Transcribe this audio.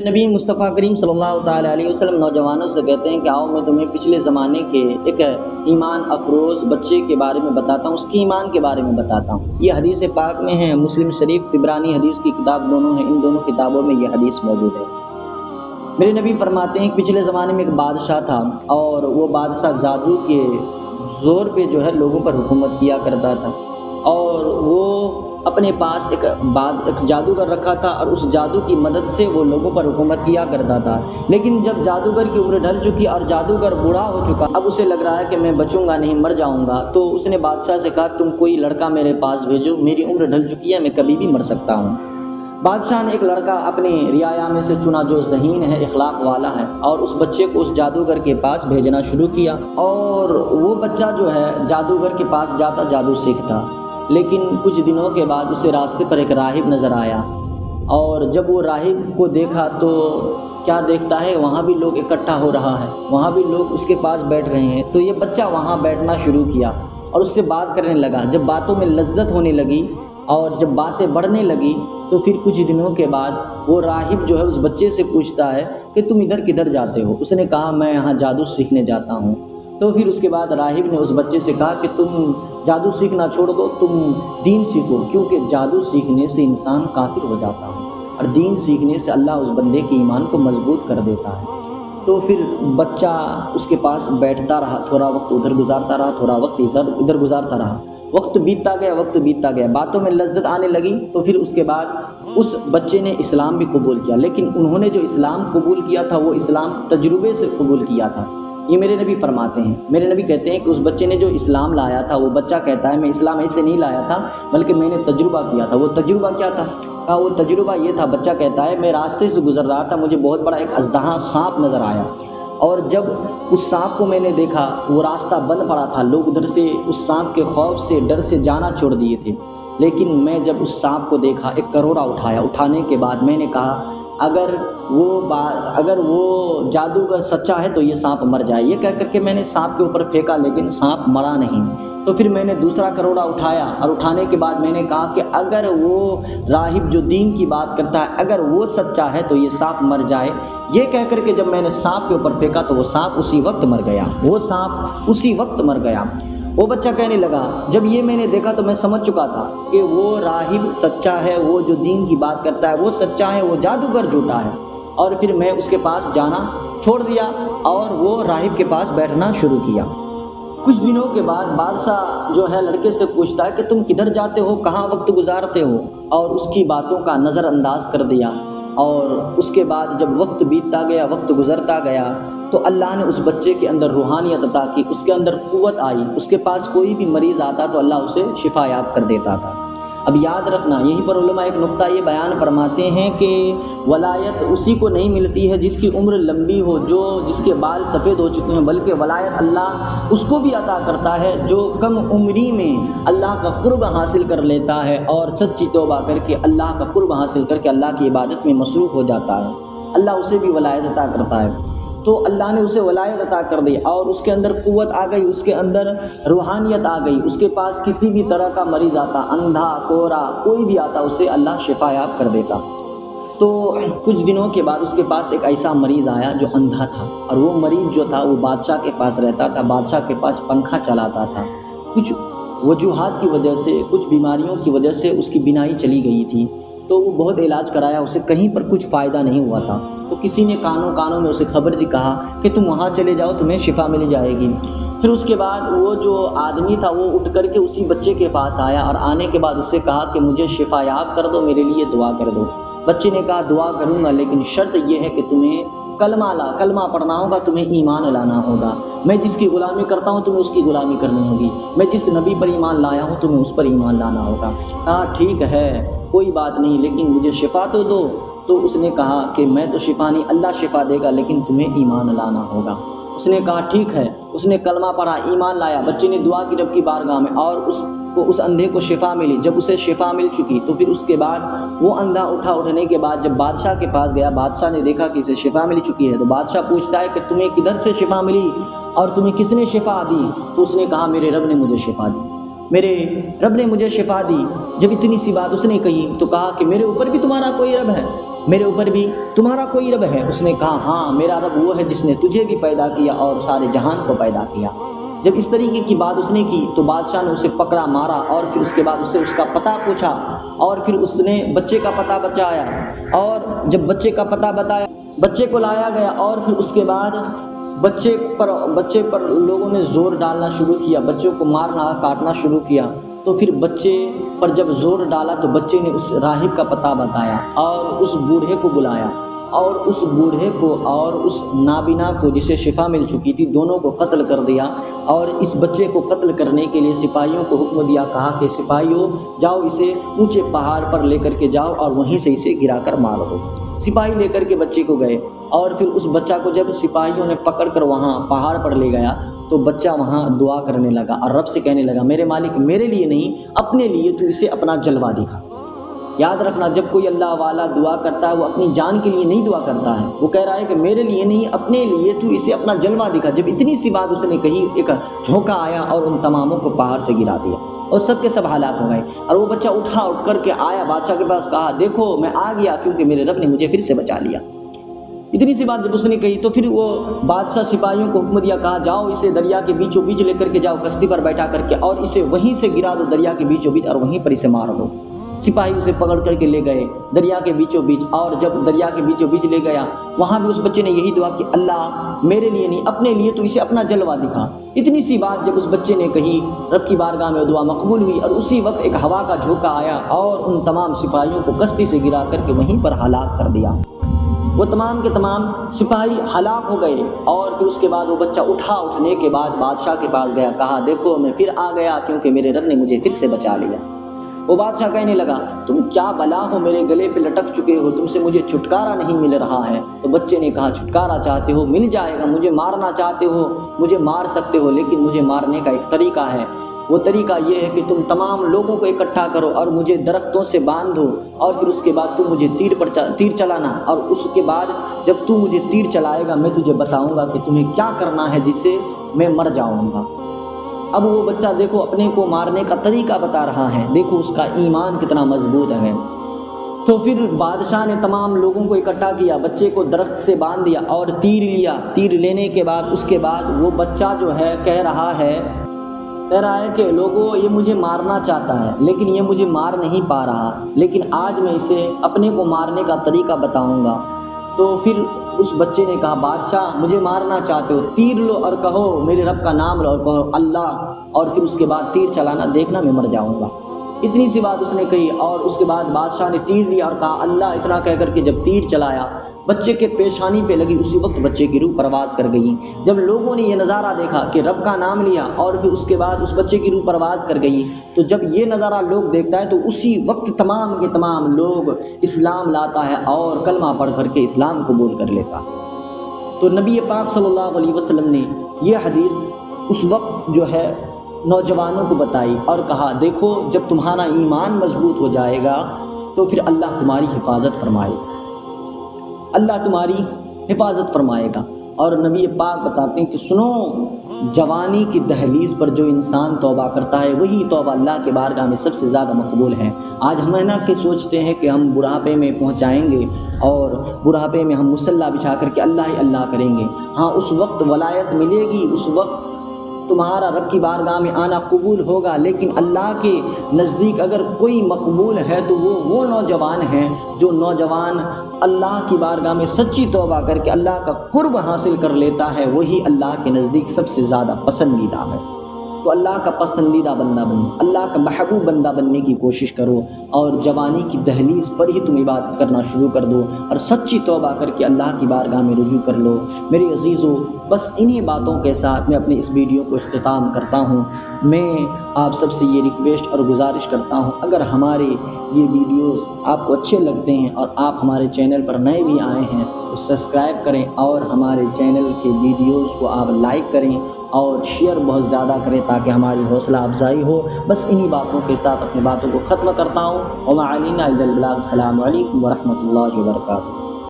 نبی مصطفیٰ کریم صلی اللہ تعالیٰ علیہ وسلم نوجوانوں سے کہتے ہیں کہ آؤ میں تمہیں پچھلے زمانے کے ایک ایمان افروز بچے کے بارے میں بتاتا ہوں، اس کی ایمان کے بارے میں بتاتا ہوں۔ یہ حدیث پاک میں ہے، مسلم شریف طبرانی حدیث کی کتاب دونوں ہیں، ان دونوں کتابوں میں یہ حدیث موجود ہے۔ میرے نبی فرماتے ہیں کہ پچھلے زمانے میں ایک بادشاہ تھا اور وہ بادشاہ جادو کے زور پہ جو ہے لوگوں پر حکومت کیا کرتا تھا، اور وہ اپنے پاس ایک جادوگر رکھا تھا اور اس جادو کی مدد سے وہ لوگوں پر حکومت کیا کرتا تھا۔ لیکن جب جادوگر کی عمر ڈھل چکی اور جادوگر بوڑھا ہو چکا، اب اسے لگ رہا ہے کہ میں بچوں گا نہیں، مر جاؤں گا، تو اس نے بادشاہ سے کہا تم کوئی لڑکا میرے پاس بھیجو، میری عمر ڈھل چکی ہے، میں کبھی بھی مر سکتا ہوں۔ بادشاہ نے ایک لڑکا اپنے رعایا میں سے چنا جو ذہین ہے، اخلاق والا ہے، اور اس بچے کو اس جادوگر کے پاس بھیجنا شروع کیا، اور وہ بچہ جو ہے جادوگر کے پاس جاتا، جادو سیکھتا۔ لیکن کچھ دنوں کے بعد اسے راستے پر ایک راہب نظر آیا، اور جب وہ راہب کو دیکھا تو کیا دیکھتا ہے، وہاں بھی لوگ اکٹھا ہو رہا ہے، وہاں بھی لوگ اس کے پاس بیٹھ رہے ہیں، تو یہ بچہ وہاں بیٹھنا شروع کیا اور اس سے بات کرنے لگا۔ جب باتوں میں لذت ہونے لگی اور جب باتیں بڑھنے لگی تو پھر کچھ دنوں کے بعد وہ راہب جو ہے اس بچے سے پوچھتا ہے کہ تم ادھر کدھر جاتے ہو؟ اس نے کہا میں یہاں جادو سیکھنے جاتا ہوں۔ تو پھر اس کے بعد راہب نے اس بچے سے کہا کہ تم جادو سیکھنا چھوڑ دو، تم دین سیکھو، کیونکہ جادو سیکھنے سے انسان کافر ہو جاتا ہے اور دین سیکھنے سے اللہ اس بندے کے ایمان کو مضبوط کر دیتا ہے۔ تو پھر بچہ اس کے پاس بیٹھتا رہا، تھوڑا وقت ادھر گزارتا رہا، تھوڑا وقت ادھر گزارتا رہا، وقت بیتتا گیا، باتوں میں لذت آنے لگی۔ تو پھر اس کے بعد اس بچے نے اسلام بھی قبول کیا، لیکن انہوں نے جو اسلام قبول کیا تھا وہ اسلام تجربے سے قبول کیا تھا۔ یہ میرے نبی فرماتے ہیں، میرے نبی کہتے ہیں کہ اس بچے نے جو اسلام لایا تھا، وہ بچہ کہتا ہے میں اسلام ایسے نہیں لایا تھا بلکہ میں نے تجربہ کیا تھا۔ وہ تجربہ کیا تھا؟ کہا وہ تجربہ یہ تھا، بچہ کہتا ہے میں راستے سے گزر رہا تھا، مجھے بہت بڑا ایک اژدہا سانپ نظر آیا، اور جب اس سانپ کو میں نے دیکھا وہ راستہ بند پڑا تھا، لوگ ادھر سے اس سانپ کے خوف سے ڈر سے جانا چھوڑ دیے تھے، لیکن میں جب اس سانپ کو دیکھا، ایک کروڑا اٹھایا، اٹھانے کے بعد میں نے کہا اگر وہ جادوگر سچا ہے تو یہ سانپ مر جائے، یہ کہہ کر کے میں نے سانپ کے اوپر پھینکا، لیکن سانپ مرا نہیں۔ تو پھر میں نے دوسرا کروڑا اٹھایا اور اٹھانے کے بعد میں نے کہا کہ اگر وہ راہب جو دین کی بات کرتا ہے اگر وہ سچا ہے تو یہ سانپ مر جائے، یہ کہہ کر کے جب میں نے سانپ کے اوپر پھینکا تو وہ سانپ اسی وقت مر گیا، وہ بچہ کہنے لگا جب یہ میں نے دیکھا تو میں سمجھ چکا تھا کہ وہ راہب سچا ہے، وہ جو دین کی بات کرتا ہے وہ سچا ہے، وہ جادوگر جھوٹا ہے، اور پھر میں اس کے پاس جانا چھوڑ دیا اور وہ راہب کے پاس بیٹھنا شروع کیا۔ کچھ دنوں کے بعد بادشاہ جو ہے لڑکے سے پوچھتا ہے کہ تم کدھر جاتے ہو، کہاں وقت گزارتے ہو، اور اس کی باتوں کا نظر انداز کر دیا۔ اور اس کے بعد جب وقت بیتتا گیا، وقت گزرتا گیا، تو اللہ نے اس بچے کے اندر روحانیت عطا کی، اس کے اندر قوت آئی، اس کے پاس کوئی بھی مریض آتا تو اللہ اسے شفا یاب کر دیتا تھا۔ اب یاد رکھنا، یہیں پر علماء ایک نقطہ یہ بیان فرماتے ہیں کہ ولایت اسی کو نہیں ملتی ہے جس کی عمر لمبی ہو، جس کے بال سفید ہو چکے ہیں، بلکہ ولایت اللہ اس کو بھی عطا کرتا ہے جو کم عمری میں اللہ کا قرب حاصل کر لیتا ہے اور سچی توبہ کر کے اللہ کا قرب حاصل کر کے اللہ کی عبادت میں مصروف ہو جاتا ہے، اللہ اسے بھی ولایت عطا کرتا ہے۔ تو اللہ نے اسے ولایت عطا کر دی اور اس کے اندر قوت آ گئی، اس کے اندر روحانیت آ گئی، اس کے پاس کسی بھی طرح کا مریض آتا، اندھا کوڑا کوئی بھی آتا، اسے اللہ شفا یاب کر دیتا۔ تو کچھ دنوں کے بعد اس کے پاس ایک ایسا مریض آیا جو اندھا تھا، اور وہ مریض جو تھا وہ بادشاہ کے پاس رہتا تھا، بادشاہ کے پاس پنکھا چلاتا تھا۔ کچھ وجوہات کی وجہ سے، کچھ بیماریوں کی وجہ سے اس کی بینائی چلی گئی تھی، تو وہ بہت علاج کرایا، اسے کہیں پر کچھ فائدہ نہیں ہوا تھا۔ تو کسی نے کانوں میں اسے خبر دی، کہا کہ تم وہاں چلے جاؤ، تمہیں شفا مل جائے گی۔ پھر اس کے بعد وہ جو آدمی تھا وہ اٹھ کر کے اسی بچے کے پاس آیا اور آنے کے بعد اس سے کہا کہ مجھے شفا یاب کر دو، میرے لیے دعا کر دو۔ بچے نے کہا دعا کروں گا، لیکن شرط یہ ہے کہ تمہیں کلمہ پڑھنا ہوگا، تمہیں ایمان لانا ہوگا، میں جس کی غلامی کرتا ہوں تمہیں اس کی غلامی کرنی ہوگی، میں جس نبی پر ایمان لایا ہوں تمہیں اس پر ایمان لانا ہوگا۔ کہا ٹھیک ہے کوئی بات نہیں، لیکن مجھے شفا تو دو۔ تو اس نے کہا کہ میں تو شفا نہیں، اللہ شفا دے گا، لیکن تمہیں ایمان لانا ہوگا۔ اس نے کہا ٹھیک ہے، اس نے کلمہ پڑھا، ایمان لایا، بچے نے دعا کی رب کی بارگاہ میں، اور اس اندھے کو شفا ملی۔ جب اسے شفا مل چکی تو پھر اس کے بعد وہ اندھا اٹھنے کے بعد جب بادشاہ کے پاس گیا، بادشاہ نے دیکھا کہ اسے شفا مل چکی ہے، تو بادشاہ پوچھتا ہے کہ تمہیں کدھر سے شفا ملی اور تمہیں کس نے شفا دی؟ تو اس نے کہا میرے رب نے مجھے شفا دی، میرے رب نے مجھے شفا دی۔ جب اتنی سی بات اس نے کہی تو کہا کہ میرے اوپر بھی تمہارا کوئی رب ہے؟ میرے اوپر بھی تمہارا کوئی رب ہے؟ اس نے کہا ہاں، میرا رب وہ ہے جس نے تجھے بھی پیدا کیا اور سارے جہان کو پیدا کیا۔ جب اس طریقے کی بات اس نے کی تو بادشاہ نے اسے پکڑا، مارا، اور پھر اس کے بعد اسے اس کا پتہ پوچھا، اور پھر اس نے بچے کا پتہ بتایا، اور جب بچے کا پتہ بتایا بچے کو لایا گیا، اور پھر اس کے بعد بچے پر لوگوں نے زور ڈالنا شروع کیا، بچوں کو مارنا کاٹنا شروع کیا۔ تو پھر بچے پر جب زور ڈالا تو بچے نے اس راہب کا پتہ بتایا اور اس بوڑھے کو بلایا، اور اس بوڑھے کو اور اس نابینا کو جسے شفا مل چکی تھی دونوں کو قتل کر دیا، اور اس بچے کو قتل کرنے کے لیے سپاہیوں کو حکم دیا، کہا کہ سپاہیوں جاؤ اسے اونچے پہاڑ پر لے کر کے جاؤ اور وہیں سے اسے گرا کر مار دو۔ سپاہی لے کر کے بچے کو گئے، اور پھر اس بچہ کو جب سپاہیوں نے پکڑ کر وہاں پہاڑ پر لے گیا تو بچہ وہاں دعا کرنے لگا اور رب سے کہنے لگا میرے مالک میرے لیے نہیں اپنے لیے تو اسے اپنا جلوہ دکھا۔ یاد رکھنا جب کوئی اللہ والا دعا کرتا ہے وہ اپنی جان کے لیے نہیں دعا کرتا ہے، وہ کہہ رہا ہے کہ میرے لیے نہیں اپنے لیے تو اسے اپنا جلوہ دکھا۔ جب اتنی سی بات اس نے کہی ایک جھونکا آیا اور ان تماموں کو پہاڑ سے گرا دیا اور سب کے سب ہلاک ہو گئے۔ اور وہ بچہ اٹھ کر کے آیا بادشاہ کے پاس، کہا دیکھو میں آ گیا کیونکہ میرے رب نے مجھے پھر سے بچا لیا۔ اتنی سی بات جب اس نے کہی تو پھر وہ بادشاہ سپاہیوں کو حکم دیا، کہا جاؤ اسے دریا کے بیچوں بیچ لے کر کے جاؤ کشتی پر بیٹھا کر کے، اور اسے وہیں سے گرا دو دریا کے بیچوں بیچ اور وہیں پر اسے مار دو۔ سپاہی اسے پکڑ کر کے لے گئے دریا کے بیچوں بیچ، اور جب دریا کے بیچوں بیچ لے گیا وہاں بھی اس بچے نے یہی دعا کہ اللہ میرے لیے نہیں اپنے لیے تو اسے اپنا جلوہ دکھا۔ اتنی سی بات جب اس بچے نے کہی رب کی بارگاہ میں دعا مقبول ہوئی، اور اسی وقت ایک ہوا کا جھونکا آیا اور ان تمام سپاہیوں کو کشتی سے گرا کر کے وہیں پر ہلاک کر دیا۔ وہ تمام کے تمام سپاہی ہلاک ہو گئے، اور پھر اس کے بعد وہ بچہ اٹھنے کے بعد بادشاہ کے پاس گیا، کہا دیکھو میں پھر آ گیا کیونکہ میرے رب نے مجھے پھر سے بچا لیا۔ وہ بادشاہ کہنے لگا تم کیا بلا ہو، میرے گلے پہ لٹک چکے ہو، تم سے مجھے چھٹکارا نہیں مل رہا ہے۔ تو بچے نے کہا چھٹکارا چاہتے ہو مل جائے گا، مجھے مارنا چاہتے ہو مجھے مار سکتے ہو، لیکن مجھے مارنے کا ایک طریقہ ہے، وہ طریقہ یہ ہے کہ تم تمام لوگوں کو اکٹھا کرو اور مجھے درختوں سے باندھو، اور پھر اس کے بعد تم مجھے تیر چلانا، اور اس کے بعد جب تو مجھے تیر چلائے گا میں تجھے بتاؤں گا کہ تمہیں کیا کرنا ہے جس سے میں مر جاؤں گا۔ اب وہ بچہ دیکھو اپنے کو مارنے کا طریقہ بتا رہا ہے، دیکھو اس کا ایمان کتنا مضبوط ہے۔ تو پھر بادشاہ نے تمام لوگوں کو اکٹھا کیا، بچے کو درخت سے باندھ دیا اور تیر لیا۔ تیر لینے کے بعد اس کے بعد وہ بچہ جو ہے کہہ رہا ہے کہ لوگوں یہ مجھے مارنا چاہتا ہے لیکن یہ مجھے مار نہیں پا رہا، لیکن آج میں اسے اپنے کو مارنے کا طریقہ بتاؤں گا۔ تو پھر اس بچے نے کہا بادشاہ مجھے مارنا چاہتے ہو تیر لو اور کہو میرے رب کا نام لو اور کہو اللہ، اور پھر اس کے بعد تیر چلانا، دیکھنا میں مر جاؤں گا۔ اتنی سی بات اس نے کہی اور اس کے بعد بادشاہ نے تیر لیا اور کہا اللہ، اتنا کہہ کر کے جب تیر چلایا بچے کے پیشانی پہ لگی، اسی وقت بچے کی روح پرواز کر گئی۔ جب لوگوں نے یہ نظارہ دیکھا کہ رب کا نام لیا اور پھر اس کے بعد اس بچے کی روح پرواز کر گئی، تو جب یہ نظارہ لوگ دیکھتا ہے تو اسی وقت تمام کے تمام لوگ اسلام لاتا ہے اور کلمہ پڑھ کر کے اسلام قبول کر لیتا۔ تو نبی پاک صلی اللہ علیہ وسلم نے یہ حدیث اس وقت جو ہے نوجوانوں کو بتائی اور کہا دیکھو جب تمہارا ایمان مضبوط ہو جائے گا تو پھر اللہ تمہاری حفاظت فرمائے گا، اللہ تمہاری حفاظت فرمائے گا۔ اور نبی پاک بتاتے ہیں کہ سنو، جوانی کی دہلیز پر جو انسان توبہ کرتا ہے وہی توبہ اللہ کے بارگاہ میں سب سے زیادہ مقبول ہے۔ آج ہم نا کہ سوچتے ہیں کہ ہم بڑھاپے میں پہنچائیں گے اور بڑھاپے میں ہم مصلی بچھا کر کے اللہ ہی اللہ کریں گے، ہاں اس وقت ولایت ملے گی، اس وقت تمہارا رب کی بارگاہ میں آنا قبول ہوگا، لیکن اللہ کے نزدیک اگر کوئی مقبول ہے تو وہ نوجوان ہیں جو نوجوان اللہ کی بارگاہ میں سچی توبہ کر کے اللہ کا قرب حاصل کر لیتا ہے، وہی اللہ کے نزدیک سب سے زیادہ پسندیدہ ہے۔ تو اللہ کا پسندیدہ بندہ بنو، اللہ کا محبوب بندہ بننے کی کوشش کرو، اور جوانی کی دہلیز پر ہی تم عبادت کرنا شروع کر دو اور سچی توبہ کر کے اللہ کی بارگاہ میں رجوع کر لو۔ میرے عزیزو، بس انہی باتوں کے ساتھ میں اپنے اس ویڈیو کو اختتام کرتا ہوں۔ میں آپ سب سے یہ ریکویسٹ اور گزارش کرتا ہوں، اگر ہمارے یہ ویڈیوز آپ کو اچھے لگتے ہیں اور آپ ہمارے چینل پر نئے بھی آئے ہیں تو سبسکرائب کریں اور ہمارے چینل کے ویڈیوز کو آپ لائک کریں اور شیئر بہت زیادہ کریں تاکہ ہماری حوصلہ افزائی ہو۔ بس انہی باتوں کے ساتھ اپنی باتوں کو ختم کرتا ہوں۔ وما علینا الا البلاغ۔ السلام علیکم ورحمۃ اللہ وبرکاتہ۔